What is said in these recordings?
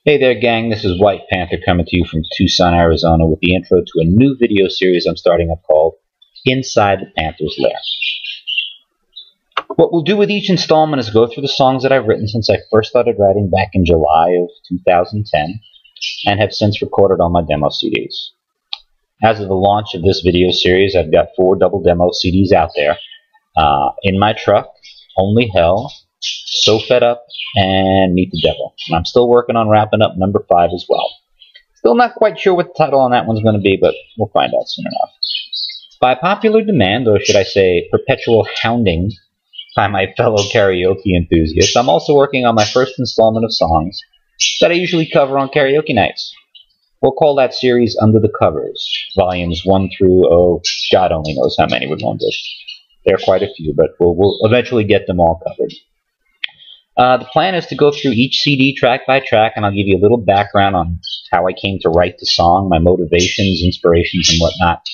Hey there, gang. This is Whyte Panther coming to you from Tucson, Arizona with the intro to a new video series I'm starting up called Inside the Panther's Lair. What we'll do with each installment is go through the songs that I've written since I first started writing back in July of 2010 and have since recorded on my demo CDs. As of the launch of this video series, I've got 4 double demo CDs out there. In My Truck, Only Hell, So Fed Up, and Meet the Devil. And I'm still working on wrapping up number 5 as well. Still not quite sure what the title on that one's going to be, but we'll find out soon enough. By popular demand, or should I say perpetual hounding by my fellow karaoke enthusiasts, I'm also working on my first installment of songs that I usually cover on karaoke nights. We'll call that series Under the Covers, volumes 1 through, oh, God only knows how many we're going to do. There are quite a few, but we'll eventually get them all covered. The plan is to go through each CD track by track, and I'll give you a little background on how I came to write the song, my motivations, inspirations, and whatnot,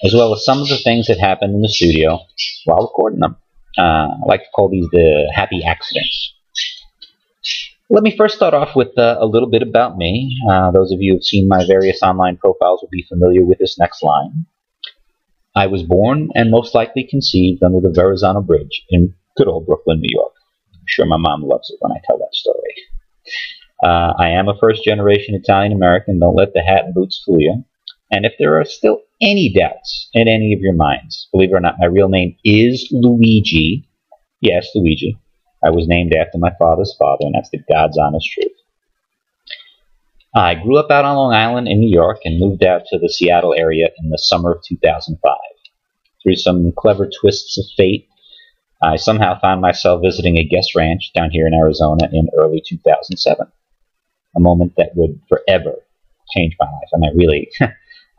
as well as some of the things that happened in the studio while recording them. I like to call these the happy accidents. Let me first start off with a little bit about me. Those of you who have seen my various online profiles will be familiar with this next line. I was born and most likely conceived under the Verrazano Bridge in good old Brooklyn, New York. I'm sure my mom loves it when I tell that story. I am a first-generation Italian-American. Don't let the hat and boots fool you. And if there are still any doubts in any of your minds, believe it or not, my real name is Luigi. Yes, Luigi. I was named after my father's father, and that's the God's honest truth. I grew up out on Long Island in New York and moved out to the Seattle area in the summer of 2005. Through some clever twists of fate, I somehow found myself visiting a guest ranch down here in Arizona in early 2007. A moment that would forever change my life. And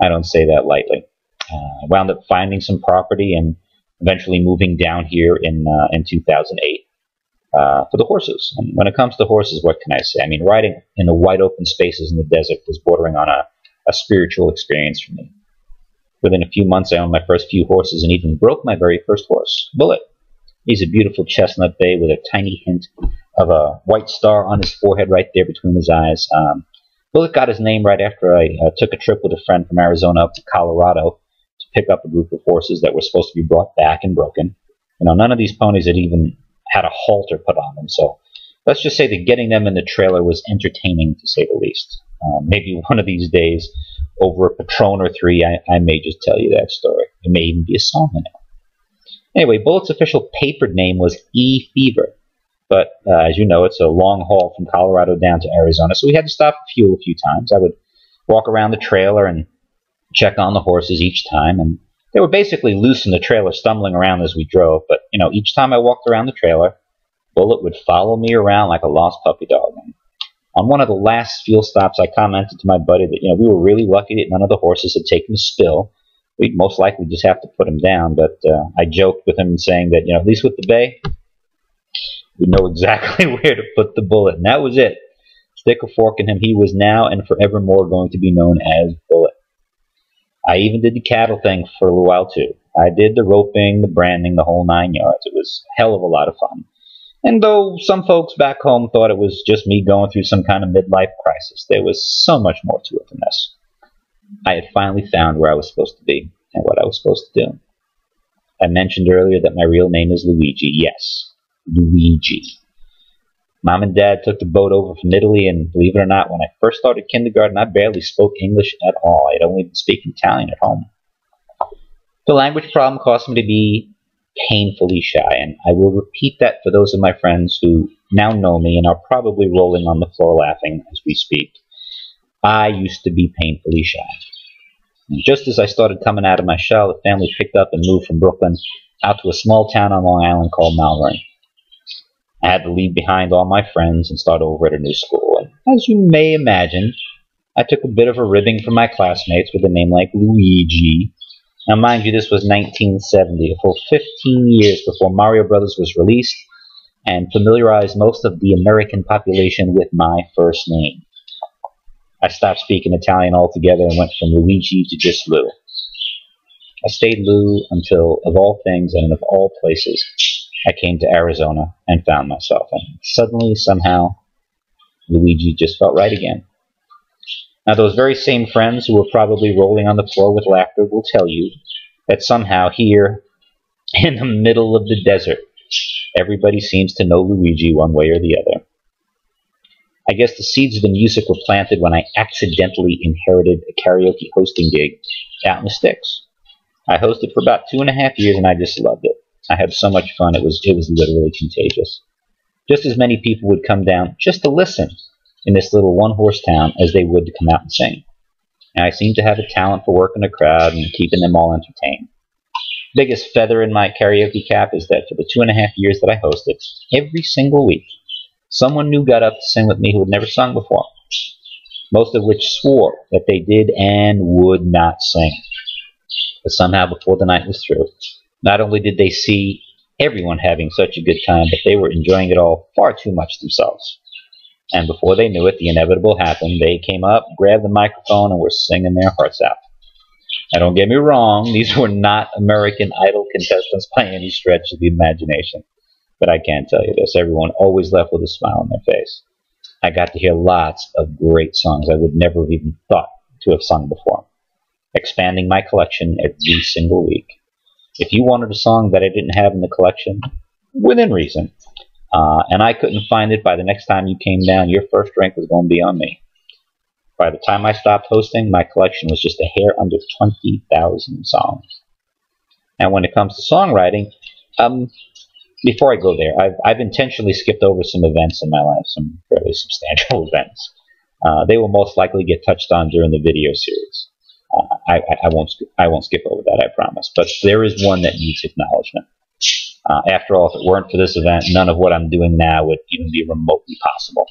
I don't say that lightly. I wound up finding some property and eventually moving down here in 2008. For the horses. And when it comes to horses, what can I say? I mean, riding in the wide open spaces in the desert was bordering on a spiritual experience for me. Within a few months, I owned my first few horses and even broke my very first horse, Bullet. He's a beautiful chestnut bay with a tiny hint of a white star on his forehead right there between his eyes. Bullet got his name right after I took a trip with a friend from Arizona up to Colorado to pick up a group of horses that were supposed to be brought back and broken. You know, none of these ponies had even had a halter put on them, so let's just say that getting them in the trailer was entertaining, to say the least. Maybe one of these days, over a Patron or 3, I may just tell you that story. It may even be a song in it. Anyway, Bullet's official papered name was E. Fever, but as you know, it's a long haul from Colorado down to Arizona, so we had to stop for fuel a few times. I would walk around the trailer and check on the horses each time, and they were basically loose in the trailer, stumbling around as we drove, but, you know, each time I walked around the trailer, Bullet would follow me around like a lost puppy dog. And on one of the last fuel stops, I commented to my buddy that, you know, we were really lucky that none of the horses had taken a spill. We'd most likely just have to put them down, but I joked with him saying that, you know, at least with the bay, we know exactly where to put the Bullet, and that was it. Stick a fork in him, he was now and forevermore going to be known as Bullet. I even did the cattle thing for a little while, too. I did the roping, the branding, the whole 9 yards. It was a hell of a lot of fun. And though some folks back home thought it was just me going through some kind of midlife crisis, there was so much more to it than this. I had finally found where I was supposed to be and what I was supposed to do. I mentioned earlier that my real name is Luigi. Yes, Luigi. Mom and Dad took the boat over from Italy, and believe it or not, when I first started kindergarten, I barely spoke English at all. I'd only been speaking Italian at home. The language problem caused me to be painfully shy, and I will repeat that for those of my friends who now know me and are probably rolling on the floor laughing as we speak. I used to be painfully shy. And just as I started coming out of my shell, the family picked up and moved from Brooklyn out to a small town on Long Island called Malvern. I had to leave behind all my friends and start over at a new school. And as you may imagine, I took a bit of a ribbing from my classmates with a name like Luigi. Now, mind you, this was 1970, a full 15 years before Mario Brothers was released and familiarized most of the American population with my first name. I stopped speaking Italian altogether and went from Luigi to just Lou. I stayed Lou until, of all things and of all places, I came to Arizona and found myself. And suddenly, somehow, Luigi just felt right again. Now, those very same friends who were probably rolling on the floor with laughter will tell you that somehow here, in the middle of the desert, everybody seems to know Luigi one way or the other. I guess the seeds of the music were planted when I accidentally inherited a karaoke hosting gig out in the sticks. I hosted for about 2.5 years and I just loved it. I had so much fun, it was literally contagious. Just as many people would come down just to listen in this little one-horse town as they would to come out and sing. And I seemed to have a talent for working a crowd and keeping them all entertained. Biggest feather in my karaoke cap is that for the 2.5 years that I hosted, every single week, someone new got up to sing with me who had never sung before, most of which swore that they did and would not sing. But somehow, before the night was through, not only did they see everyone having such a good time, but they were enjoying it all far too much themselves. And before they knew it, the inevitable happened. They came up, grabbed the microphone, and were singing their hearts out. Now, don't get me wrong, these were not American Idol contestants by any stretch of the imagination. But I can tell you this, everyone always left with a smile on their face. I got to hear lots of great songs I would never have even thought to have sung before, expanding my collection every single week. If you wanted a song that I didn't have in the collection, within reason, and I couldn't find it by the next time you came down, your first drink was going to be on me. By the time I stopped hosting, my collection was just a hair under 20,000 songs. And when it comes to songwriting, before I go there, I've intentionally skipped over some events in my life, some fairly substantial events. They will most likely get touched on during the video series. I won't skip over that, I promise. But there is one that needs acknowledgement. After all, if it weren't for this event, none of what I'm doing now would even be remotely possible.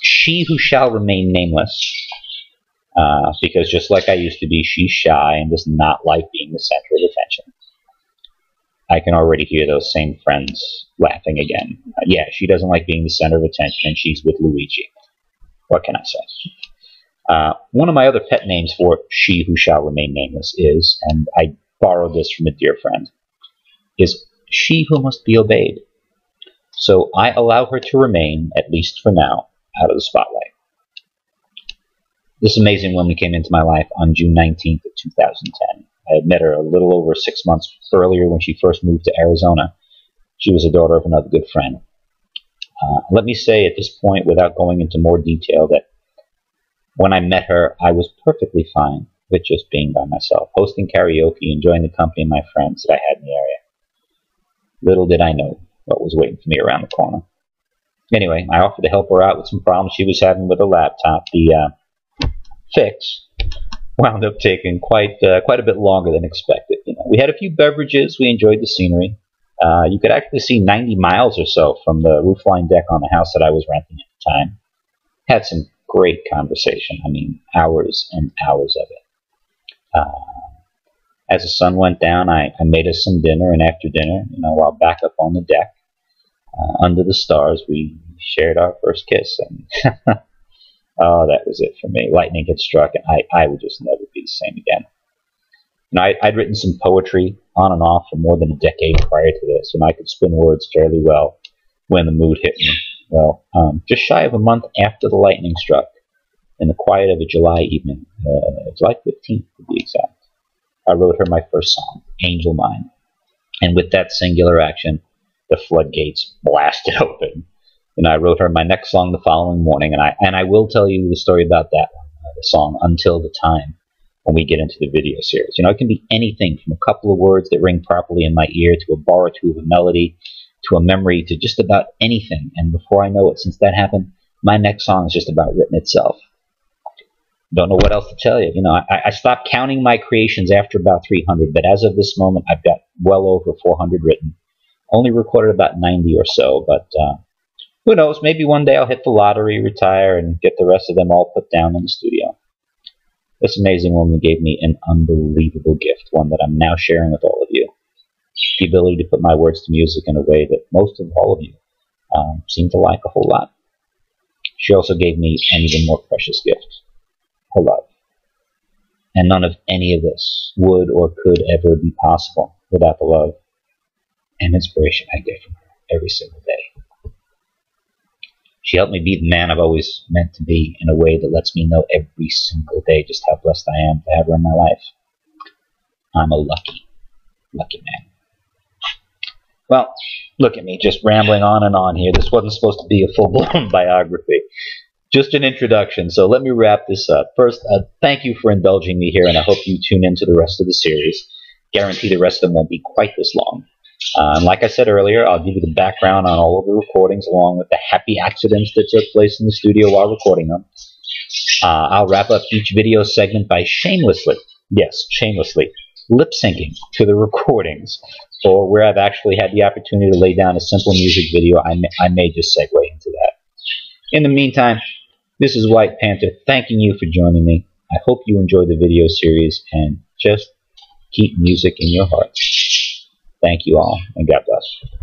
She who shall remain nameless, because just like I used to be, she's shy and does not like being the center of attention. I can already hear those same friends laughing again. Yeah, she doesn't like being the center of attention, and she's with Luigi. What can I say? One of my other pet names for she who shall remain nameless is, and I borrowed this from a dear friend, is she who must be obeyed. So I allow her to remain, at least for now, out of the spotlight. This amazing woman came into my life on June 19th of 2010. I had met her a little over 6 months earlier when she first moved to Arizona. She was a daughter of another good friend. Let me say at this point, without going into more detail, that when I met her, I was perfectly fine with just being by myself, hosting karaoke, enjoying the company of my friends that I had in the area. Little did I know what was waiting for me around the corner. Anyway, I offered to help her out with some problems she was having with her laptop. The fix wound up taking quite a bit longer than expected. We had a few beverages. We enjoyed the scenery. You could actually see 90 miles or so from the roofline deck on the house that I was renting at the time. Had some great conversation. I mean, hours and hours of it. As the sun went down, I made us some dinner, and after dinner, while back up on the deck, under the stars, we shared our first kiss. And oh, that was it for me. Lightning had struck, and I would just never be the same again. I'd written some poetry on and off for more than a decade prior to this, and I could spin words fairly well when the mood hit me. Well, just shy of a month after the lightning struck, in the quiet of a July evening, July 15th to be exact, I wrote her my first song, Angel Mine. And with that singular action, the floodgates blasted open. I wrote her my next song the following morning, and I will tell you the story about that one, the song Until the Time, when we get into the video series. It can be anything from a couple of words that ring properly in my ear, to a bar or two of a melody, to a memory, to just about anything. And before I know it, since that happened, my next song is just about written itself. Don't know what else to tell you. I stopped counting my creations after about 300, but as of this moment, I've got well over 400 written. Only recorded about 90 or so, but who knows? Maybe one day I'll hit the lottery, retire, and get the rest of them all put down in the studio. This amazing woman gave me an unbelievable gift, one that I'm now sharing with all of you. The ability to put my words to music in a way that most of all of you seem to like a whole lot. She also gave me an even more precious gift, her love. And none of any of this would or could ever be possible without the love and inspiration I get from her every single day. She helped me be the man I've always meant to be in a way that lets me know every single day just how blessed I am to have her in my life. I'm a lucky, lucky man. Well, look at me, just rambling on and on here. This wasn't supposed to be a full-blown biography. Just an introduction, so let me wrap this up. First, thank you for indulging me here, and I hope you tune into the rest of the series. Guarantee the rest of them won't be quite this long. And like I said earlier, I'll give you the background on all of the recordings along with the happy accidents that took place in the studio while recording them. I'll wrap up each video segment by shamelessly, yes, shamelessly, lip-syncing to the recordings, or where I've actually had the opportunity to lay down a simple music video, I may just segue into that. In the meantime, this is Whyte Panther thanking you for joining me. I hope you enjoy the video series and just keep music in your hearts. Thank you all, and God bless.